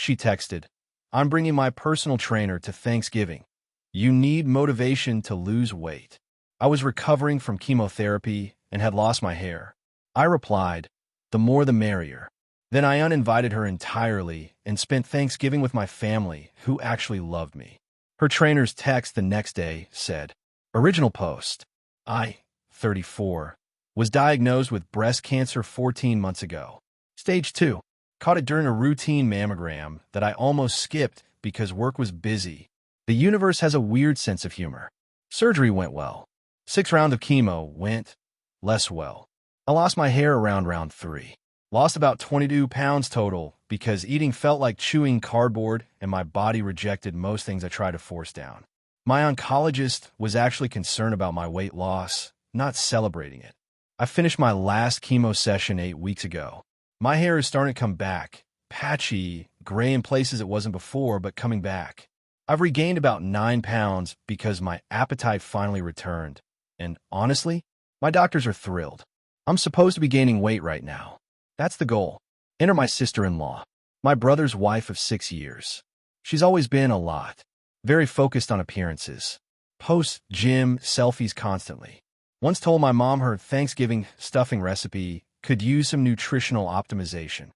She texted, "I'm bringing my personal trainer to Thanksgiving. You need motivation to lose weight." I was recovering from chemotherapy and had lost my hair. I replied, "The more the merrier." Then I uninvited her entirely and spent Thanksgiving with my family, who actually loved me. Her trainer's text the next day said, "Original post. I, 34, was diagnosed with breast cancer 14 months ago. Stage 2. Caught it during a routine mammogram that I almost skipped because work was busy. The universe has a weird sense of humor. Surgery went well. 6 rounds of chemo went less well. I lost my hair around round 3. Lost about 22 pounds total because eating felt like chewing cardboard and my body rejected most things I tried to force down. My oncologist was actually concerned about my weight loss, not celebrating it. I finished my last chemo session 8 weeks ago. My hair is starting to come back, patchy, gray in places it wasn't before, but coming back. I've regained about 9 pounds because my appetite finally returned. And honestly, my doctors are thrilled. I'm supposed to be gaining weight right now. That's the goal. Enter my sister-in-law, my brother's wife of 6 years. She's always been a lot. Very focused on appearances. Posts gym selfies constantly. Once told my mom her Thanksgiving stuffing recipe could use some nutritional optimization.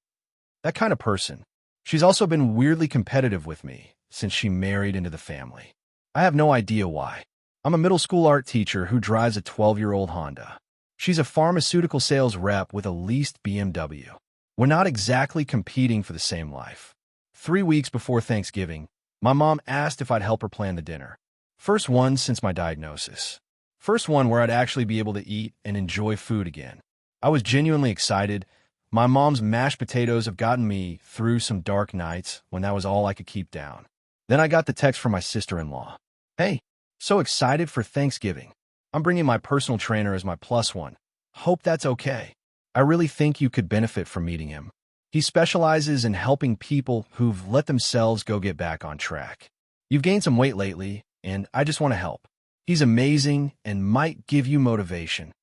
That kind of person. She's also been weirdly competitive with me since she married into the family. I have no idea why. I'm a middle school art teacher who drives a 12-year-old Honda. She's a pharmaceutical sales rep with a leased BMW. We're not exactly competing for the same life. 3 weeks before Thanksgiving, my mom asked if I'd help her plan the dinner. First one since my diagnosis. First one where I'd actually be able to eat and enjoy food again. I was genuinely excited. My mom's mashed potatoes have gotten me through some dark nights when that was all I could keep down. Then I got the text from my sister-in-law. "Hey, so excited for Thanksgiving. I'm bringing my personal trainer as my +1. Hope that's okay. I really think you could benefit from meeting him. He specializes in helping people who've let themselves get back on track. You've gained some weight lately, and I just want to help. He's amazing and might give you motivation."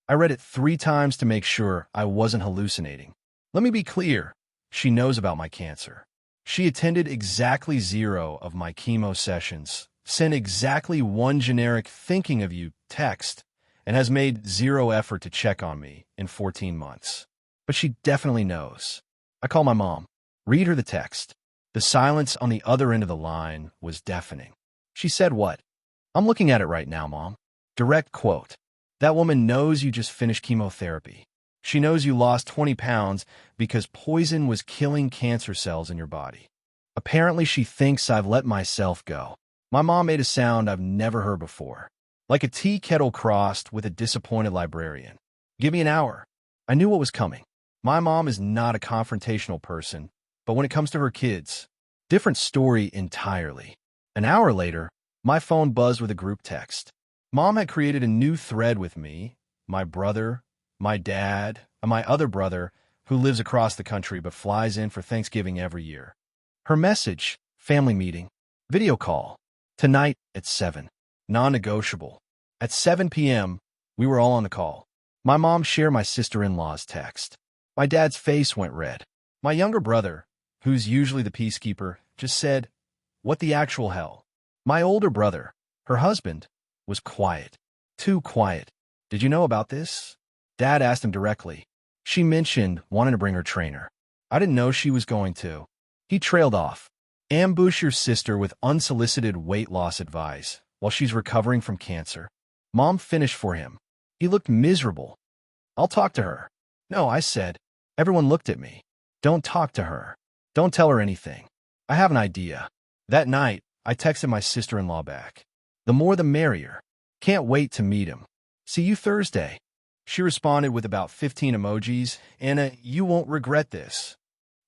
I read it 3 times to make sure I wasn't hallucinating. Let me be clear, she knows about my cancer. She attended exactly 0 of my chemo sessions, sent exactly 1 generic "thinking of you" text, and has made 0 effort to check on me in 14 months. But she definitely knows. I call my mom, read her the text. The silence on the other end of the line was deafening. She said, "What?" "I'm looking at it right now, Mom." Direct quote. That woman knows you just finished chemotherapy. She knows you lost 20 pounds because poison was killing cancer cells in your body. Apparently, she thinks I've let myself go. My mom made a sound I've never heard before, like a tea kettle crossed with a disappointed librarian. Give me an hour. I knew what was coming. My mom is not a confrontational person, but when it comes to her kids, different story entirely. An hour later, my phone buzzed with a group text. Mom had created a new thread with me, my brother, my dad, and my other brother, who lives across the country but flies in for Thanksgiving every year. Her message, family meeting, video call, tonight at 7, non-negotiable. At 7 p.m., we were all on the call. My mom shared my sister-in-law's text. My dad's face went red. My younger brother, who's usually the peacekeeper, just said, "What the actual hell?" My older brother, her husband, was quiet. Too quiet. "Did you know about this?" Dad asked him directly. She mentioned wanting to bring her trainer. I didn't know she was going to. He trailed off. Ambush your sister with unsolicited weight loss advice while she's recovering from cancer. Mom finished for him. He looked miserable. "I'll talk to her." "No," I said. Everyone looked at me. "Don't talk to her. Don't tell her anything. I have an idea." That night, I texted my sister-in-law back. "The more the merrier. Can't wait to meet him. See you Thursday." She responded with about 15 emojis, "Anna, you won't regret this.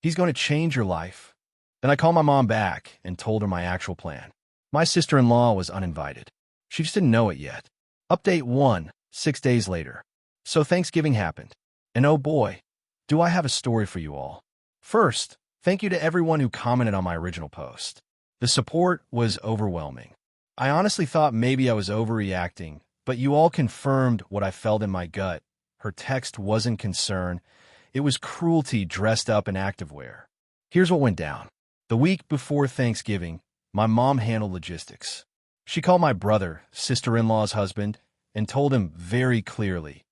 He's going to change your life." Then I called my mom back and told her my actual plan. My sister-in-law was uninvited. She just didn't know it yet. Update 1, 6 days later. So Thanksgiving happened. And oh boy, do I have a story for you all. First, thank you to everyone who commented on my original post. The support was overwhelming. I honestly thought maybe I was overreacting, but you all confirmed what I felt in my gut. Her text wasn't concern. It was cruelty dressed up in activewear. Here's what went down. The week before Thanksgiving, my mom handled logistics. She called my brother, sister-in-law's husband, and told him very clearly,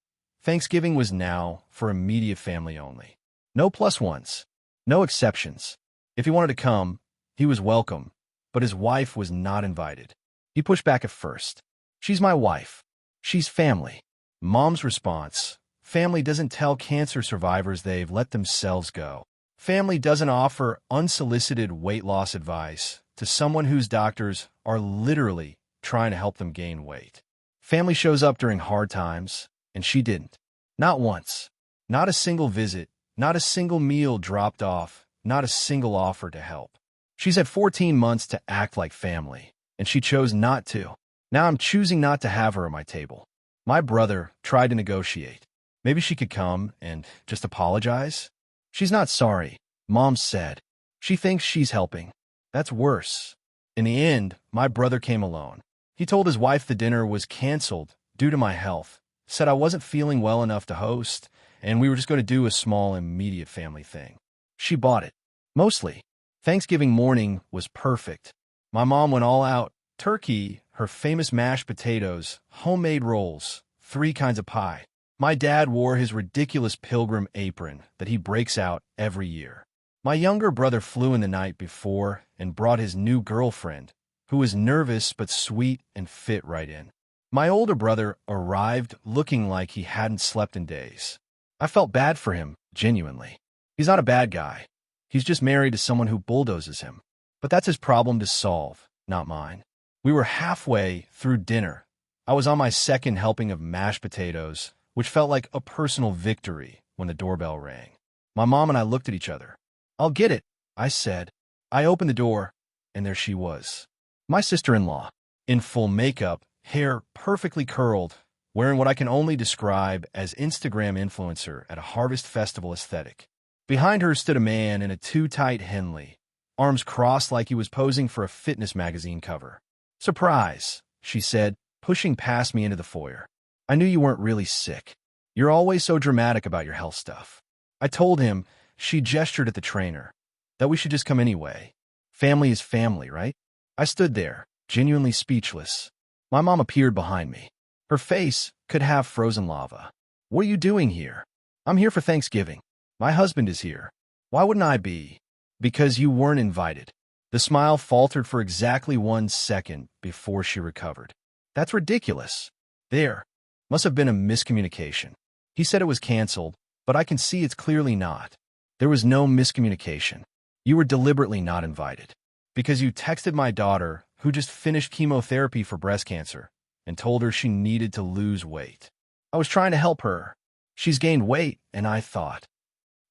Thanksgiving was now for immediate family only. No plus ones, no exceptions. If he wanted to come, he was welcome, but his wife was not invited. He pushed back at first. She's my wife. She's family. Mom's response, family doesn't tell cancer survivors they've let themselves go. Family doesn't offer unsolicited weight loss advice to someone whose doctors are literally trying to help them gain weight. Family shows up during hard times, and she didn't. Not once. Not a single visit. Not a single meal dropped off. Not a single offer to help. She's had 14 months to act like family, and she chose not to. Now I'm choosing not to have her at my table. My brother tried to negotiate. Maybe she could come and just apologize. She's not sorry, Mom said. She thinks she's helping. That's worse. In the end, my brother came alone. He told his wife the dinner was canceled due to my health, said I wasn't feeling well enough to host, and we were just going to do a small immediate family thing. She bought it. Mostly. Thanksgiving morning was perfect. My mom went all out. Turkey, her famous mashed potatoes, homemade rolls, 3 kinds of pie. My dad wore his ridiculous pilgrim apron that he breaks out every year. My younger brother flew in the night before and brought his new girlfriend, who was nervous but sweet and fit right in. My older brother arrived looking like he hadn't slept in days. I felt bad for him, genuinely. He's not a bad guy. He's just married to someone who bulldozes him. But that's his problem to solve, not mine. We were halfway through dinner. I was on my second helping of mashed potatoes, which felt like a personal victory when the doorbell rang. My mom and I looked at each other. I'll get it, I said. I opened the door, and there she was. My sister-in-law, in full makeup, hair perfectly curled, wearing what I can only describe as Instagram influencer at a harvest festival aesthetic. Behind her stood a man in a too-tight Henley, arms crossed like he was posing for a fitness magazine cover. Surprise, she said, pushing past me into the foyer. I knew you weren't really sick. You're always so dramatic about your health stuff. I told him, she gestured at the trainer, that we should just come anyway. Family is family, right? I stood there, genuinely speechless. My mom appeared behind me. Her face could have frozen lava. What are you doing here? I'm here for Thanksgiving. My husband is here. Why wouldn't I be? Because you weren't invited. The smile faltered for exactly 1 second before she recovered. That's ridiculous. There must have been a miscommunication. He said it was canceled, but I can see it's clearly not. There was no miscommunication. You were deliberately not invited. Because you texted my daughter, who just finished chemotherapy for breast cancer, and told her she needed to lose weight. I was trying to help her. She's gained weight, and I thought,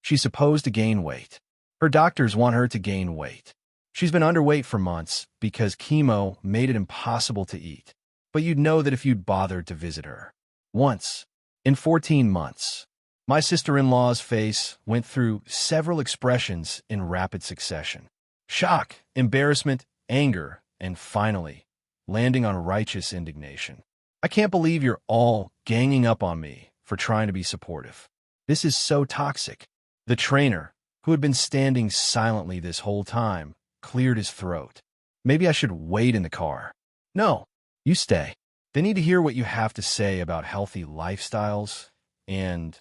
she's supposed to gain weight. Her doctors want her to gain weight. She's been underweight for months because chemo made it impossible to eat. But you'd know that if you'd bothered to visit her. Once. In 14 months. My sister-in-law's face went through several expressions in rapid succession. Shock, embarrassment, anger, and finally, landing on righteous indignation. I can't believe you're all ganging up on me for trying to be supportive. This is so toxic. The trainer, who had been standing silently this whole time, cleared his throat. Maybe I should wait in the car. No, you stay. They need to hear what you have to say about healthy lifestyles and...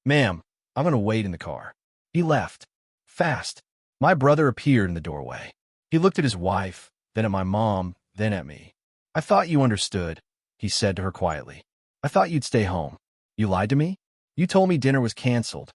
Ma'am, I'm going to wait in the car. He left. Fast. My brother appeared in the doorway. He looked at his wife, then at my mom, then at me. I thought you understood, he said to her quietly. I thought you'd stay home. You lied to me? You told me dinner was canceled.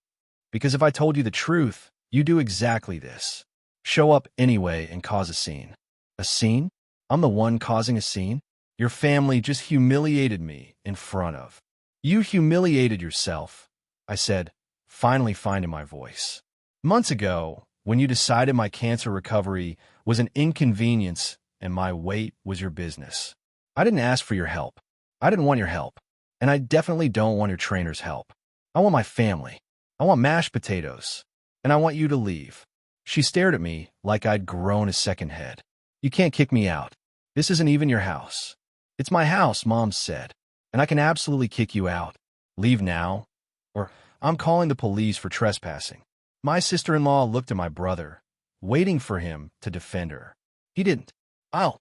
Because if I told you the truth, you do exactly this. Show up anyway and cause a scene. A scene? I'm the one causing a scene? Your family just humiliated me in front of. You humiliated yourself, I said, finally finding my voice. Months ago, when you decided my cancer recovery was an inconvenience and my weight was your business. I didn't ask for your help. I didn't want your help. And I definitely don't want your trainer's help. I want my family. I want mashed potatoes. And I want you to leave. She stared at me like I'd grown a second head. You can't kick me out. This isn't even your house. It's my house, Mom said. And I can absolutely kick you out. Leave now, or I'm calling the police for trespassing. My sister-in-law looked at my brother, waiting for him to defend her. He didn't. I'll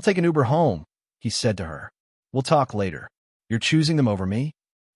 take an Uber home, he said to her. We'll talk later. You're choosing them over me?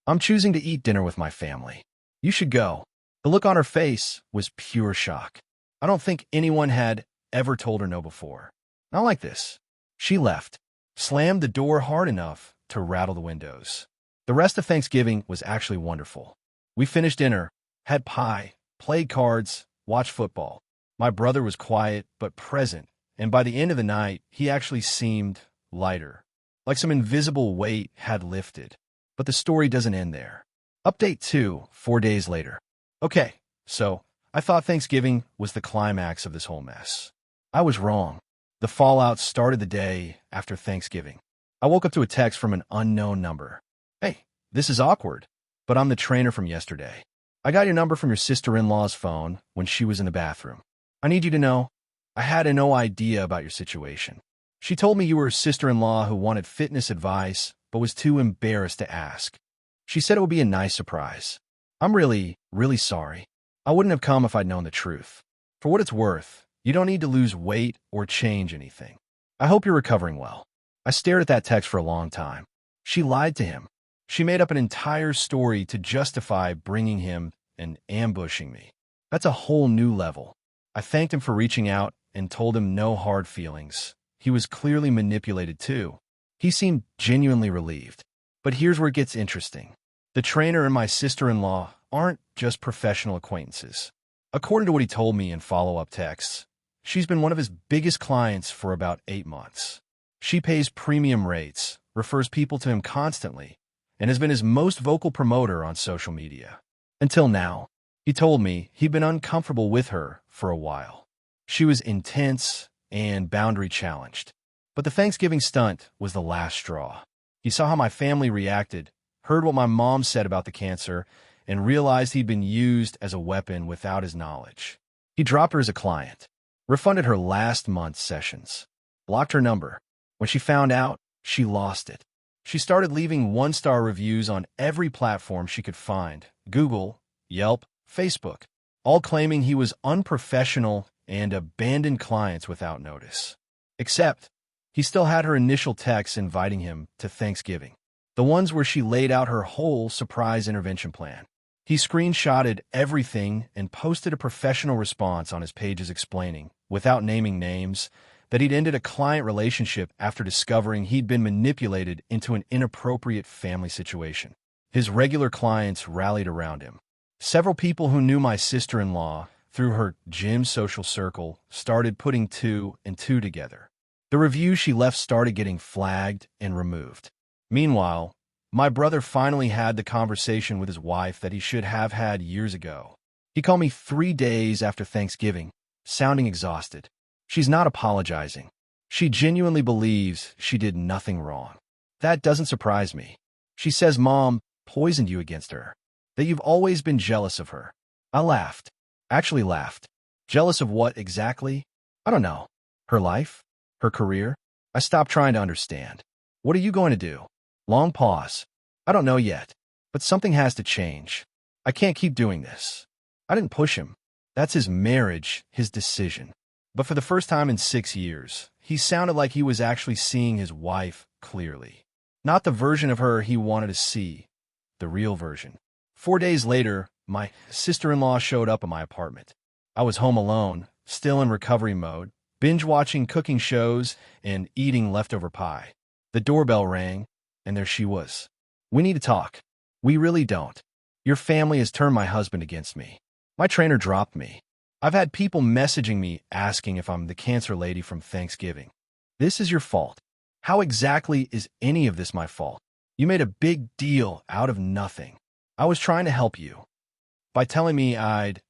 I'm choosing to eat dinner with my family. You should go. The look on her face was pure shock. I don't think anyone had ever told her no before. Not like this. She left, slammed the door hard enough to rattle the windows. The rest of Thanksgiving was actually wonderful. We finished dinner, had pie, played cards, watched football. My brother was quiet but present, and by the end of the night, he actually seemed lighter, like some invisible weight had lifted. But the story doesn't end there. Update 2, 4 days later. Okay, so I thought Thanksgiving was the climax of this whole mess. I was wrong. The fallout started the day after Thanksgiving. I woke up to a text from an unknown number. Hey, this is awkward, but I'm the trainer from yesterday. I got your number from your sister-in-law's phone when she was in the bathroom. I need you to know, I had no idea about your situation. She told me you were a sister-in-law who wanted fitness advice, but was too embarrassed to ask. She said it would be a nice surprise. I'm really, really sorry. I wouldn't have come if I'd known the truth. For what it's worth, you don't need to lose weight or change anything. I hope you're recovering well. I stared at that text for a long time. She lied to him. She made up an entire story to justify bringing him and ambushing me. That's a whole new level. I thanked him for reaching out and told him no hard feelings. He was clearly manipulated too. He seemed genuinely relieved. But here's where it gets interesting. The trainer and my sister-in-law aren't just professional acquaintances. According to what he told me in follow-up texts, she's been one of his biggest clients for about 8 months. She pays premium rates, refers people to him constantly, and has been his most vocal promoter on social media. Until now, he told me he'd been uncomfortable with her for a while. She was intense and boundary-challenged. But the Thanksgiving stunt was the last straw. He saw how my family reacted, heard what my mom said about the cancer, and realized he'd been used as a weapon without his knowledge. He dropped her as a client, refunded her last month's sessions, blocked her number. When she found out, she lost it. She started leaving one-star reviews on every platform she could find: Google, Yelp, Facebook, all claiming he was unprofessional and abandoned clients without notice. Except, he still had her initial texts inviting him to Thanksgiving, the ones where she laid out her whole surprise intervention plan. He screenshotted everything and posted a professional response on his pages explaining, without naming names, that he'd ended a client relationship after discovering he'd been manipulated into an inappropriate family situation. His regular clients rallied around him. Several people who knew my sister-in-law through her gym social circle started putting 2 and 2 together. The reviews she left started getting flagged and removed. Meanwhile, my brother finally had the conversation with his wife that he should have had years ago. He called me 3 days after Thanksgiving, sounding exhausted. She's not apologizing. She genuinely believes she did nothing wrong. That doesn't surprise me. She says Mom poisoned you against her, that you've always been jealous of her. I laughed. Actually laughed. Jealous of what exactly? I don't know. Her life? Her career? I stopped trying to understand. What are you going to do? Long pause. I don't know yet, but something has to change. I can't keep doing this. I didn't push him. That's his marriage, his decision. But for the first time in 6 years, he sounded like he was actually seeing his wife clearly. Not the version of her he wanted to see, the real version. 4 days later, my sister-in-law showed up at my apartment. I was home alone, still in recovery mode, binge-watching cooking shows and eating leftover pie. The doorbell rang, and there she was. We need to talk. We really don't. Your family has turned my husband against me. My trainer dropped me. I've had people messaging me asking if I'm the cancer lady from Thanksgiving. This is your fault. How exactly is any of this my fault? You made a big deal out of nothing. I was trying to help you by telling me I'd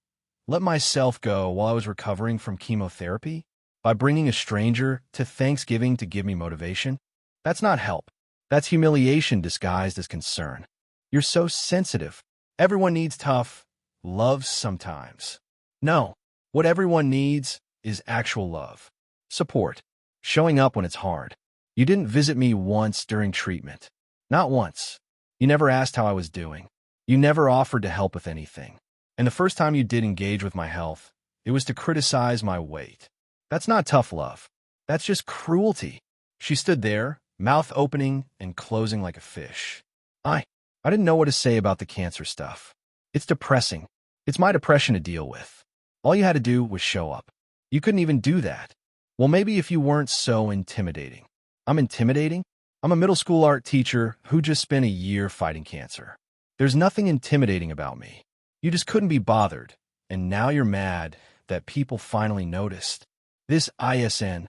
let myself go while I was recovering from chemotherapy, by bringing a stranger to Thanksgiving to give me motivation. That's not help. That's humiliation disguised as concern. You're so sensitive. Everyone needs tough love sometimes. No, what everyone needs is actual love. Support. Showing up when it's hard. You didn't visit me once during treatment. Not once. You never asked how I was doing. You never offered to help with anything. And the first time you did engage with my health, It was to criticize my weight. That's not tough love. That's just cruelty. She stood there, mouth opening and closing like a fish. I didn't know what to say about the cancer stuff. It's depressing. It's my depression to deal with. All you had to do was show up. You couldn't even do that. Well, maybe if you weren't so intimidating. I'm intimidating? I'm a middle school art teacher who just spent a year fighting cancer. There's nothing intimidating about me. You just couldn't be bothered, and now you're mad that people finally noticed. This isn't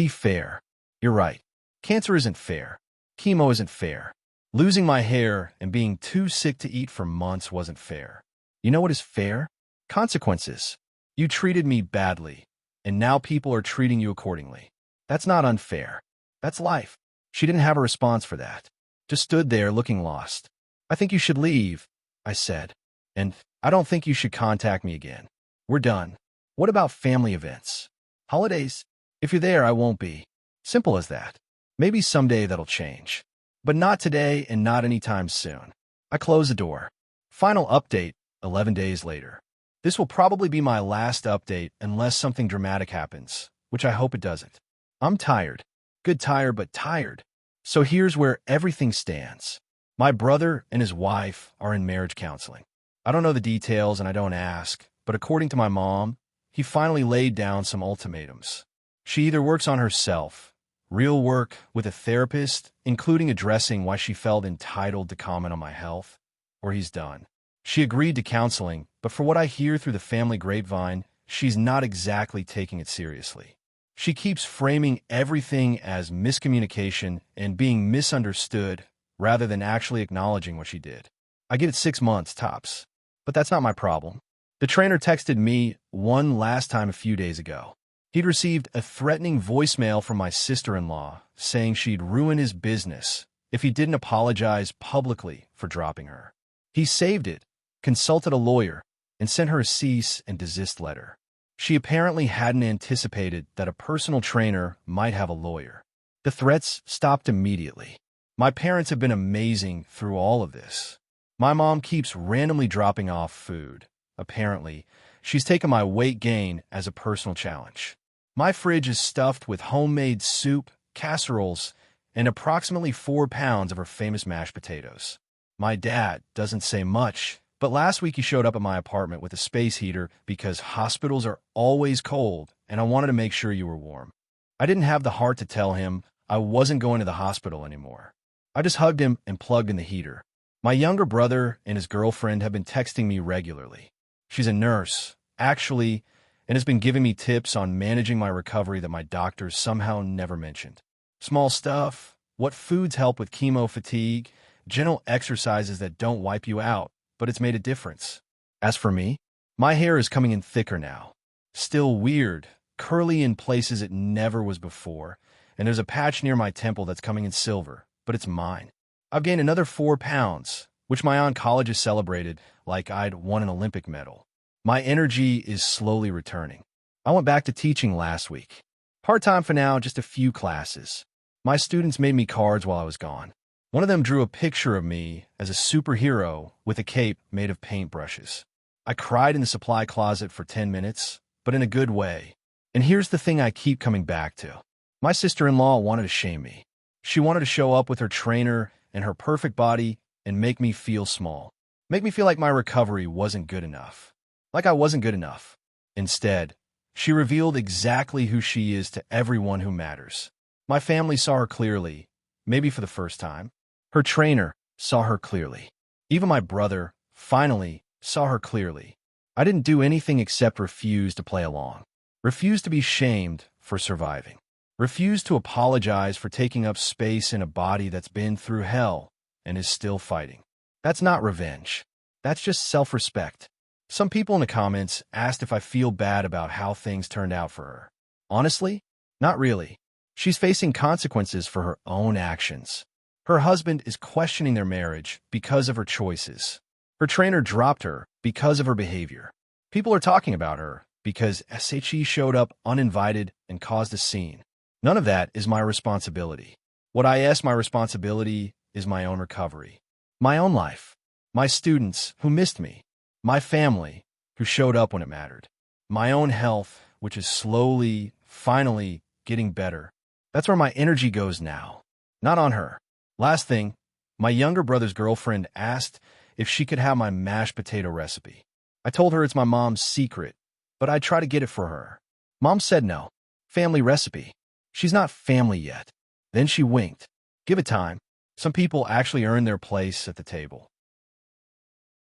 fair. You're right. Cancer isn't fair. Chemo isn't fair. Losing my hair and being too sick to eat for months wasn't fair. You know what is fair? Consequences. You treated me badly, and now people are treating you accordingly. That's not unfair. That's life. She didn't have a response for that. Just stood there looking lost. I think you should leave, I said. And I don't think you should contact me again. We're done. What about family events? Holidays? If you're there, I won't be. Simple as that. Maybe someday that'll change. But not today and not anytime soon. I closed the door. Final update, 11 days later. This will probably be my last update unless something dramatic happens, which I hope it doesn't. I'm tired. Good tired, but tired. So here's where everything stands. My brother and his wife are in marriage counseling. I don't know the details and I don't ask, but according to my mom, he finally laid down some ultimatums. She either works on herself, real work with a therapist, including addressing why she felt entitled to comment on my health, or he's done. She agreed to counseling, but for what I hear through the family grapevine, she's not exactly taking it seriously. She keeps framing everything as miscommunication and being misunderstood rather than actually acknowledging what she did. I get it 6 months, tops. But that's not my problem. The trainer texted me one last time a few days ago. He'd received a threatening voicemail from my sister-in-law saying she'd ruin his business if he didn't apologize publicly for dropping her. He saved it, consulted a lawyer, and sent her a cease and desist letter. She apparently hadn't anticipated that a personal trainer might have a lawyer. The threats stopped immediately. My parents have been amazing through all of this. My mom keeps randomly dropping off food. Apparently, she's taken my weight gain as a personal challenge. My fridge is stuffed with homemade soup, casseroles, and approximately 4 pounds of her famous mashed potatoes. My dad doesn't say much, but last week he showed up at my apartment with a space heater because hospitals are always cold and I wanted to make sure you were warm. I didn't have the heart to tell him I wasn't going to the hospital anymore. I just hugged him and plugged in the heater. My younger brother and his girlfriend have been texting me regularly. She's a nurse, actually, and has been giving me tips on managing my recovery that my doctors somehow never mentioned. Small stuff, what foods help with chemo fatigue, gentle exercises that don't wipe you out, but it's made a difference. As for me, my hair is coming in thicker now. Still weird, curly in places it never was before, and there's a patch near my temple that's coming in silver, but it's mine. I've gained another 4 pounds, which my oncologist celebrated like I'd won an Olympic medal. My energy is slowly returning. I went back to teaching last week. Part-time for now, just a few classes. My students made me cards while I was gone. One of them drew a picture of me as a superhero with a cape made of paintbrushes. I cried in the supply closet for 10 minutes, but in a good way. And here's the thing I keep coming back to. My sister-in-law wanted to shame me. She wanted to show up with her trainer and her perfect body and make me feel small. Make me feel like my recovery wasn't good enough. Like I wasn't good enough. Instead, she revealed exactly who she is to everyone who matters. My family saw her clearly, maybe for the first time. Her trainer saw her clearly. Even my brother, finally, saw her clearly. I didn't do anything except refuse to play along. Refuse to be shamed for surviving. Refuse to apologize for taking up space in a body that's been through hell and is still fighting. That's not revenge. That's just self-respect. Some people in the comments asked if I feel bad about how things turned out for her. Honestly, not really. She's facing consequences for her own actions. Her husband is questioning their marriage because of her choices. Her trainer dropped her because of her behavior. People are talking about her because SHE showed up uninvited and caused a scene. None of that is my responsibility. What I ask my responsibility is my own recovery. My own life. My students who missed me. My family who showed up when it mattered. My own health, which is slowly, finally getting better. That's where my energy goes now, not on her. Last thing, my younger brother's girlfriend asked if she could have my mashed potato recipe. I told her it's my mom's secret, but I'd try to get it for her. Mom said no. Family recipe. She's not family yet. Then she winked. Give it time. Some people actually earn their place at the table.